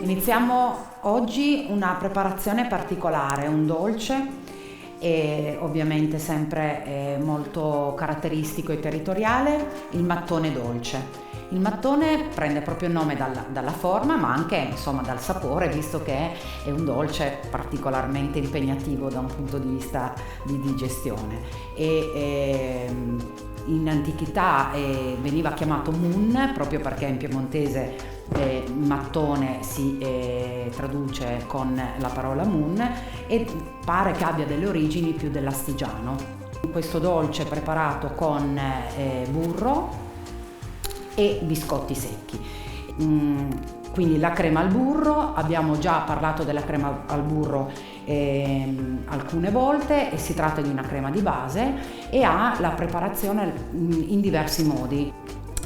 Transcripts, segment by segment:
Iniziamo oggi una preparazione particolare, un dolce e ovviamente sempre molto caratteristico e territoriale, il mattone dolce. Il mattone prende proprio il nome dalla forma, ma anche insomma dal sapore, visto che è un dolce particolarmente impegnativo da un punto di vista di digestione. In antichità veniva chiamato mun proprio perché in piemontese mattone si traduce con la parola mun e pare che abbia delle origini più dell'astigiano. Questo dolce preparato con burro e biscotti secchi. Quindi la crema al burro, abbiamo già parlato della crema al burro alcune volte, e si tratta di una crema di base e ha la preparazione in diversi modi.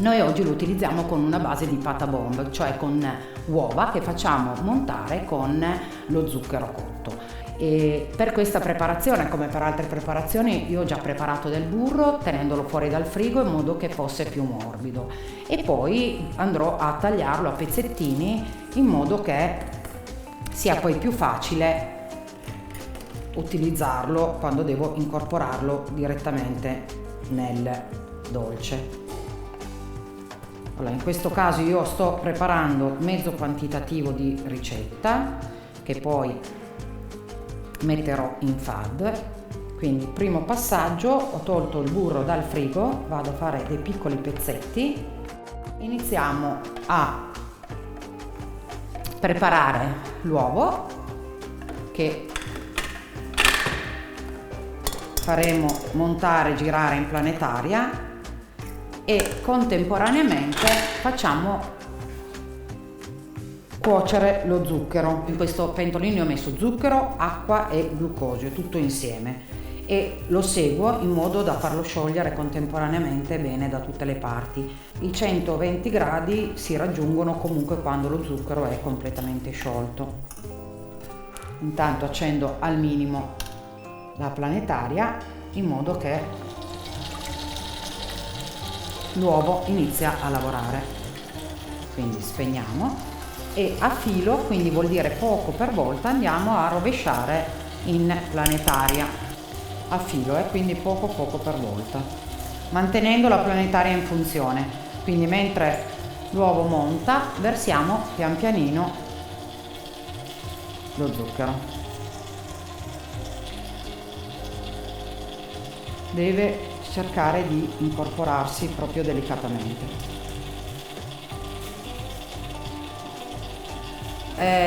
Noi oggi lo utilizziamo con una base di pata bomb, cioè con uova che facciamo montare con lo zucchero cotto. E per questa preparazione, come per altre preparazioni, io ho già preparato del burro tenendolo fuori dal frigo in modo che fosse più morbido, e poi andrò a tagliarlo a pezzettini in modo che sia poi più facile utilizzarlo quando devo incorporarlo direttamente nel dolce. Allora, in questo caso io sto preparando mezzo quantitativo di ricetta che poi metterò in FAD. Quindi primo passaggio, ho tolto il burro dal frigo, vado a fare dei piccoli pezzetti. Iniziamo a preparare l'uovo che faremo montare, girare in planetaria, e contemporaneamente facciamo cuocere lo zucchero. In questo pentolino ho messo zucchero, acqua e glucosio, tutto insieme, e lo seguo in modo da farlo sciogliere contemporaneamente bene da tutte le parti. I 120 gradi si raggiungono comunque quando lo zucchero è completamente sciolto. Intanto accendo al minimo la planetaria in modo che l'uovo inizia a lavorare. Quindi spegniamo e a filo, quindi vuol dire poco per volta, andiamo a rovesciare in planetaria a filo, quindi poco per volta, mantenendo la planetaria in funzione. Quindi mentre l'uovo monta versiamo pian pianino lo zucchero. Deve cercare di incorporarsi proprio delicatamente.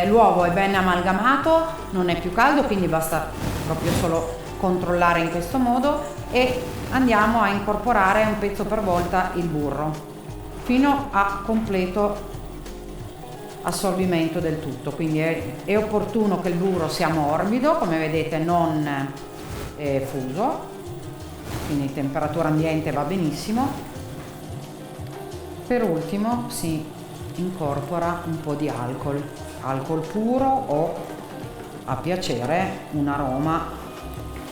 L'uovo è ben amalgamato, non è più caldo, quindi basta proprio solo controllare in questo modo, e andiamo a incorporare un pezzo per volta il burro fino a completo assorbimento del tutto. Quindi è opportuno che il burro sia morbido, come vedete, non fuso, quindi temperatura ambiente va benissimo. Per ultimo si incorpora un po' di alcol puro o a piacere un aroma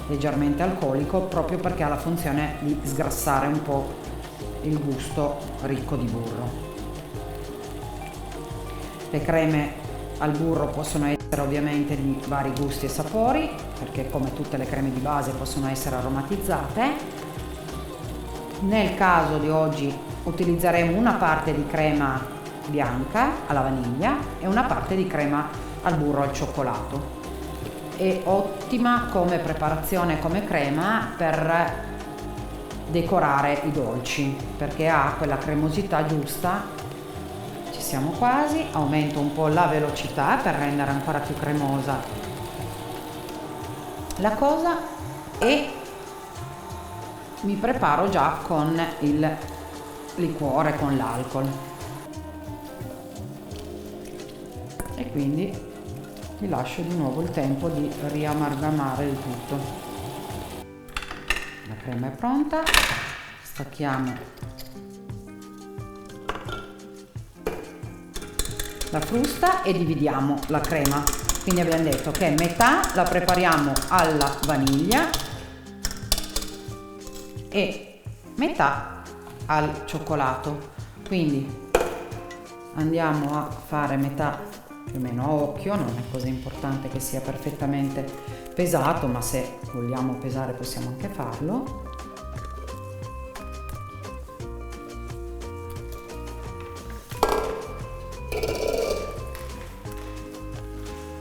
leggermente alcolico, proprio perché ha la funzione di sgrassare un po' il gusto ricco di burro. Le creme al burro possono essere ovviamente di vari gusti e sapori, perché come tutte le creme di base possono essere aromatizzate. Nel caso di oggi utilizzeremo una parte di crema bianca alla vaniglia e una parte di crema al burro al cioccolato. È ottima come preparazione, come crema per decorare i dolci, perché ha quella cremosità giusta. Ci siamo quasi, aumento un po' la velocità per rendere ancora più cremosa la cosa, e mi preparo già con il liquore, con l'alcol, e quindi vi lascio di nuovo il tempo di riamalgamare il tutto. La crema è pronta, stacchiamo la frusta e dividiamo la crema Quindi abbiamo detto che metà la prepariamo alla vaniglia e metà al cioccolato. Quindi andiamo a fare metà più o meno a occhio, non è così importante che sia perfettamente pesato, ma se vogliamo pesare possiamo anche farlo.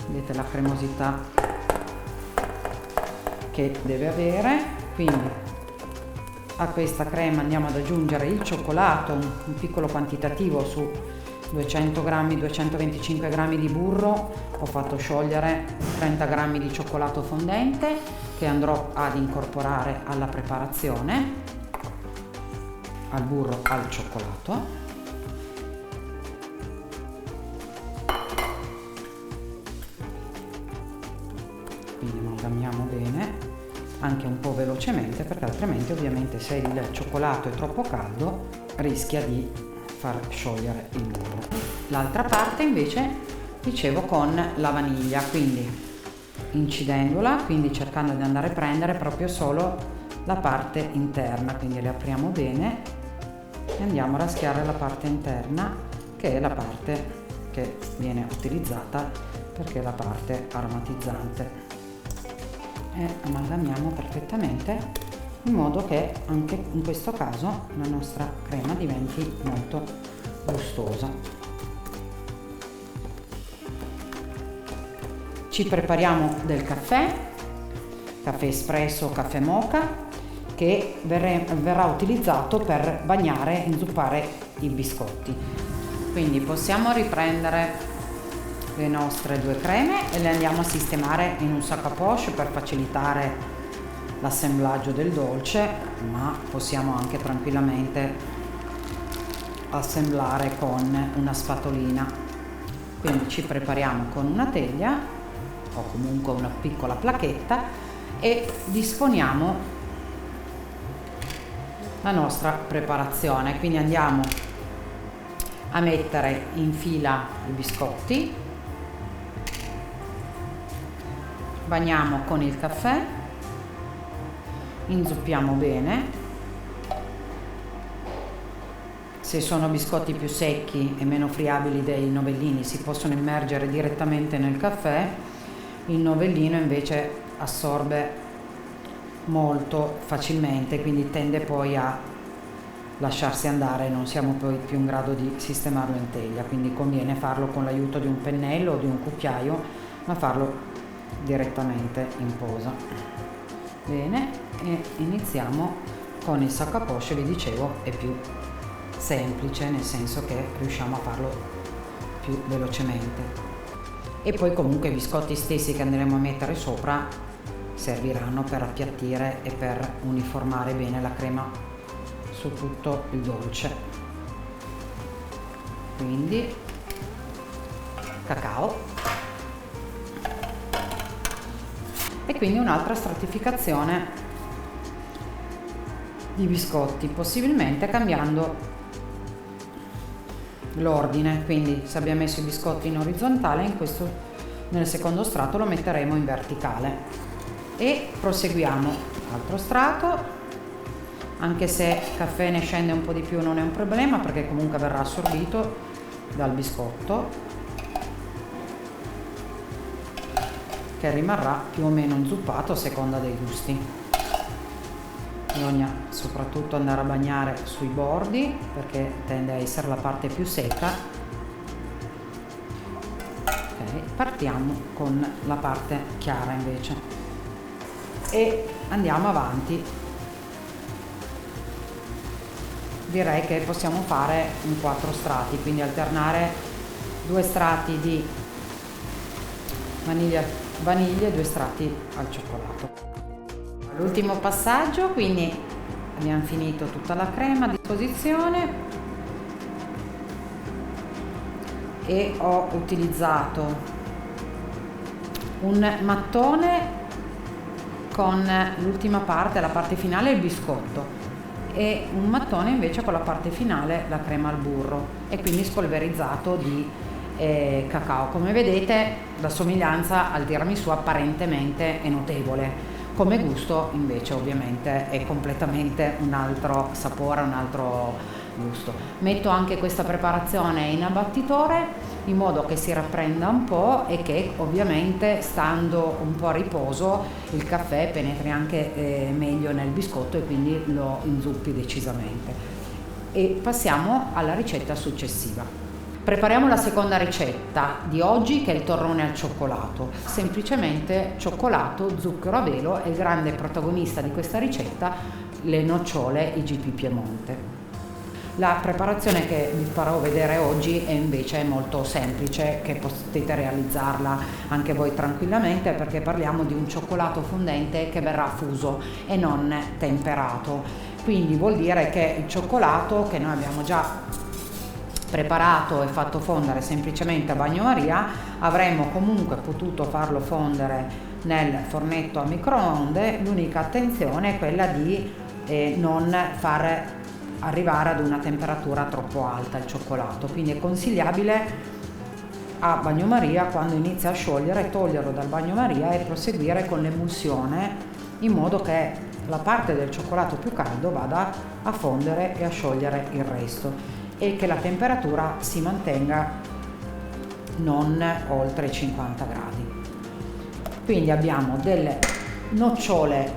Vedete la cremosità che deve avere. Quindi a questa crema andiamo ad aggiungere il cioccolato, un piccolo quantitativo su 200 grammi, 225 grammi di burro. Ho fatto sciogliere 30 grammi di cioccolato fondente che andrò ad incorporare alla preparazione, al burro, al cioccolato. Quindi amalgamiamo bene, anche un po' velocemente, perché altrimenti ovviamente se il cioccolato è troppo caldo rischia di far sciogliere il burro. L'altra parte invece dicevo con la vaniglia, quindi incidendola, quindi cercando di andare a prendere proprio solo la parte interna, quindi le apriamo bene e andiamo a raschiare la parte interna, che è la parte che viene utilizzata perché è la parte aromatizzante, e amalgamiamo perfettamente in modo che anche in questo caso la nostra crema diventi molto gustosa. Ci prepariamo del caffè espresso o caffè moka, che verrà utilizzato per bagnare e inzuppare i biscotti. Quindi possiamo riprendere le nostre due creme e le andiamo a sistemare in un sac à poche per facilitare l'assemblaggio del dolce, ma possiamo anche tranquillamente assemblare con una spatolina. Quindi ci prepariamo con una teglia o comunque una piccola placchetta e disponiamo la nostra preparazione. Quindi andiamo a mettere in fila i biscotti, bagniamo con il caffè, inzuppiamo bene. Se sono biscotti più secchi e meno friabili dei novellini si possono immergere direttamente nel caffè, il novellino invece assorbe molto facilmente, quindi tende poi a lasciarsi andare e non siamo poi più in grado di sistemarlo in teglia, quindi conviene farlo con l'aiuto di un pennello o di un cucchiaio, ma farlo direttamente in posa. Bene, e iniziamo con il sac à poche. Vi dicevo, è più semplice, nel senso che riusciamo a farlo più velocemente, e poi comunque i biscotti stessi che andremo a mettere sopra serviranno per appiattire e per uniformare bene la crema su tutto il dolce. Quindi cacao e quindi un'altra stratificazione di biscotti, possibilmente cambiando l'ordine. Quindi se abbiamo messo i biscotti in orizzontale, nel secondo strato lo metteremo in verticale e proseguiamo. Altro strato, anche se il caffè ne scende un po' di più non è un problema, perché comunque verrà assorbito dal biscotto, che rimarrà più o meno inzuppato a seconda dei gusti. Bisogna soprattutto andare a bagnare sui bordi, perché tende a essere la parte più secca. Ok, partiamo con la parte chiara invece e andiamo avanti. Direi che possiamo fare in 4 strati, quindi alternare 2 strati di vaniglia e 2 strati al cioccolato. L'ultimo passaggio, quindi abbiamo finito tutta la crema a disposizione e ho utilizzato un mattone con l'ultima parte, la parte finale, il biscotto, e un mattone invece con la parte finale, la crema al burro, e quindi spolverizzato di cacao. Come vedete la somiglianza al tiramisù apparentemente è notevole, come gusto invece ovviamente è completamente un altro sapore, un altro gusto. Metto anche questa preparazione in abbattitore in modo che si rapprenda un po' e che ovviamente stando un po' a riposo il caffè penetri anche meglio nel biscotto e quindi lo inzuppi decisamente. E passiamo alla ricetta successiva. Prepariamo la seconda ricetta di oggi, che è il torrone al cioccolato. Semplicemente cioccolato, zucchero a velo, e il grande protagonista di questa ricetta le nocciole IGP Piemonte. La preparazione che vi farò vedere oggi è invece molto semplice, che potete realizzarla anche voi tranquillamente, perché parliamo di un cioccolato fondente che verrà fuso e non temperato. Quindi vuol dire che il cioccolato che noi abbiamo già preparato e fatto fondere semplicemente a bagnomaria, avremmo comunque potuto farlo fondere nel fornetto a microonde. L'unica attenzione è quella di non far arrivare ad una temperatura troppo alta il cioccolato, quindi è consigliabile a bagnomaria, quando inizia a sciogliere, toglierlo dal bagnomaria e proseguire con l'emulsione in modo che la parte del cioccolato più caldo vada a fondere e a sciogliere il resto, e che la temperatura si mantenga non oltre i 50 gradi. Quindi abbiamo delle nocciole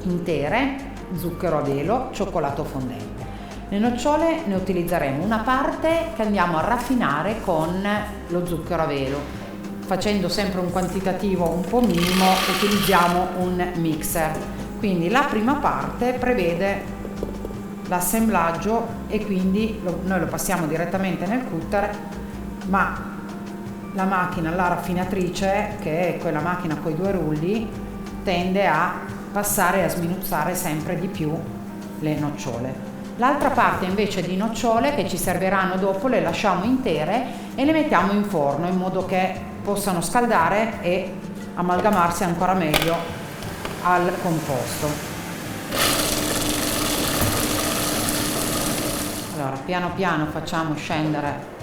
intere, zucchero a velo, cioccolato fondente. Le nocciole ne utilizzeremo una parte che andiamo a raffinare con lo zucchero a velo. Facendo sempre un quantitativo un po' minimo, utilizziamo un mixer. Quindi la prima parte prevede l'assemblaggio e quindi noi lo passiamo direttamente nel cutter, ma la macchina, la raffinatrice, che è quella macchina con i due rulli, tende a passare e a sminuzzare sempre di più le nocciole. L'altra parte invece di nocciole che ci serviranno dopo le lasciamo intere e le mettiamo in forno in modo che possano scaldare e amalgamarsi ancora meglio al composto. Allora, piano piano facciamo scendere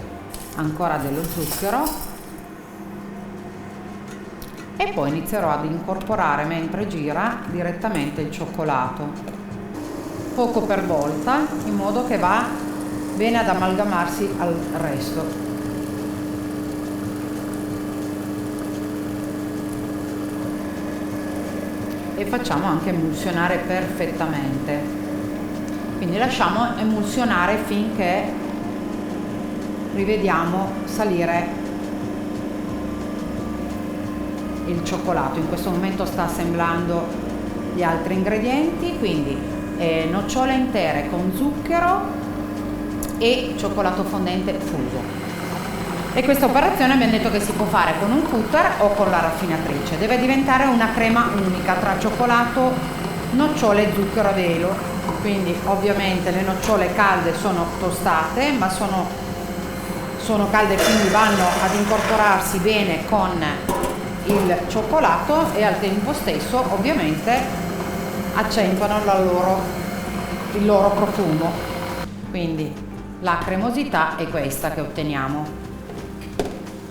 ancora dello zucchero e poi inizierò ad incorporare, mentre gira, direttamente il cioccolato, poco per volta, in modo che va bene ad amalgamarsi al resto. E facciamo anche emulsionare perfettamente. Quindi lasciamo emulsionare finché rivediamo salire il cioccolato. In questo momento sta assemblando gli altri ingredienti, quindi nocciole intere con zucchero e cioccolato fondente fuso. E questa operazione abbiamo detto che si può fare con un cutter o con la raffinatrice. Deve diventare una crema unica tra cioccolato, nocciole e zucchero a velo. Quindi ovviamente le nocciole calde sono tostate, ma sono calde, quindi vanno ad incorporarsi bene con il cioccolato e al tempo stesso ovviamente accentuano il loro profumo. Quindi la cremosità è questa che otteniamo.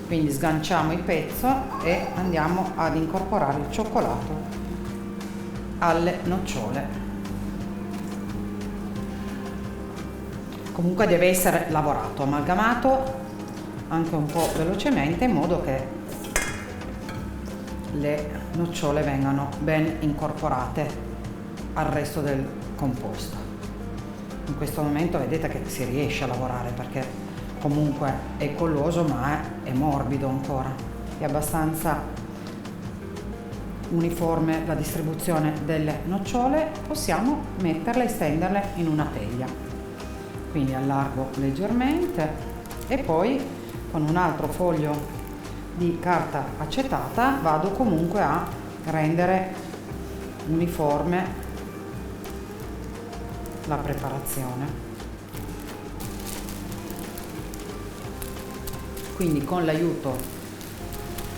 Quindi sganciamo il pezzo e andiamo ad incorporare il cioccolato alle nocciole. Comunque deve essere lavorato, amalgamato anche un po' velocemente, in modo che le nocciole vengano ben incorporate al resto del composto. In questo momento vedete che si riesce a lavorare, perché comunque è colloso ma è morbido ancora, è abbastanza uniforme la distribuzione delle nocciole. Possiamo metterle e stenderle in una teglia. Quindi allargo leggermente e poi con un altro foglio di carta acetata vado comunque a rendere uniforme la preparazione. Quindi con l'aiuto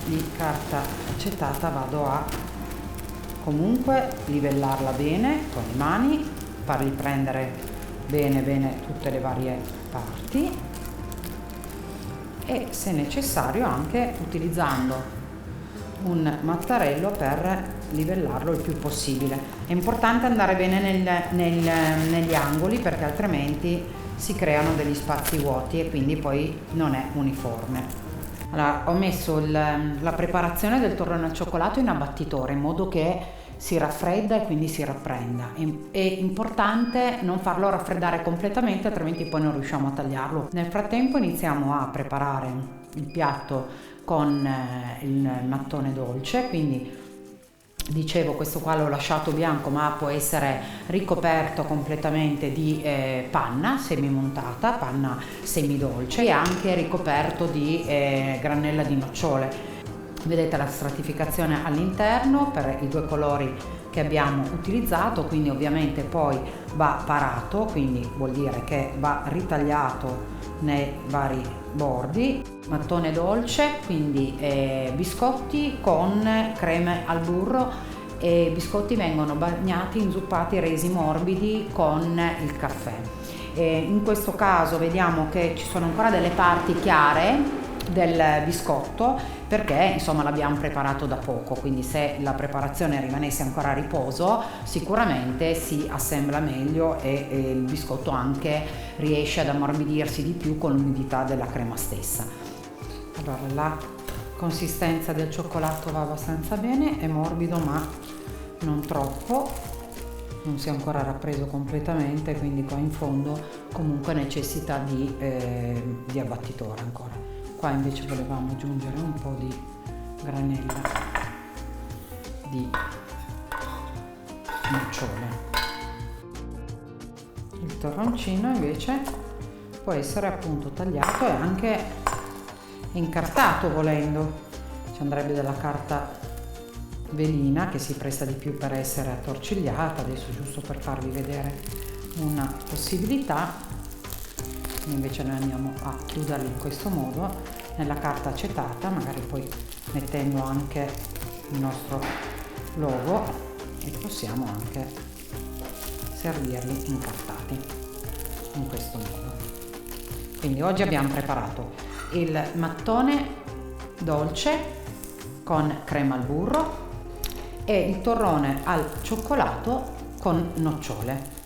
di carta acetata vado a comunque livellarla bene con le mani, fargli prendere bene tutte le varie parti e se necessario anche utilizzando un mattarello per livellarlo il più possibile. È importante andare bene negli angoli, perché altrimenti si creano degli spazi vuoti e quindi poi non è uniforme. Allora, ho messo la preparazione del torrone al cioccolato in abbattitore in modo che si raffredda e quindi si rapprenda. È importante non farlo raffreddare completamente, altrimenti poi non riusciamo a tagliarlo. Nel frattempo iniziamo a preparare il piatto con il mattone dolce, quindi dicevo, questo qua l'ho lasciato bianco, ma può essere ricoperto completamente di panna semimontata, panna semidolce, e anche ricoperto di granella di nocciole. Vedete la stratificazione all'interno per i due colori che abbiamo utilizzato, quindi ovviamente poi va parato, quindi vuol dire che va ritagliato nei vari bordi. Mattone dolce, quindi biscotti con creme al burro, e i biscotti vengono bagnati, inzuppati, resi morbidi con il caffè. In questo caso vediamo che ci sono ancora delle parti chiare del biscotto, perché insomma l'abbiamo preparato da poco, quindi se la preparazione rimanesse ancora a riposo sicuramente si assembla meglio e il biscotto anche riesce ad ammorbidirsi di più con l'umidità della crema stessa. Allora, la consistenza del cioccolato va abbastanza bene, è morbido ma non troppo, non si è ancora rappreso completamente, quindi qua in fondo comunque necessita di abbattitore ancora. Qua invece volevamo aggiungere un po' di granella di nocciole. Il torroncino invece può essere appunto tagliato e anche incartato volendo. Ci andrebbe della carta velina che si presta di più per essere attorcigliata, adesso giusto per farvi vedere una possibilità. Invece noi andiamo a chiuderli in questo modo nella carta acetata, magari poi mettendo anche il nostro logo, e possiamo anche servirli incartati in questo modo. Quindi oggi abbiamo preparato il mattone dolce con crema al burro e il torrone al cioccolato con nocciole.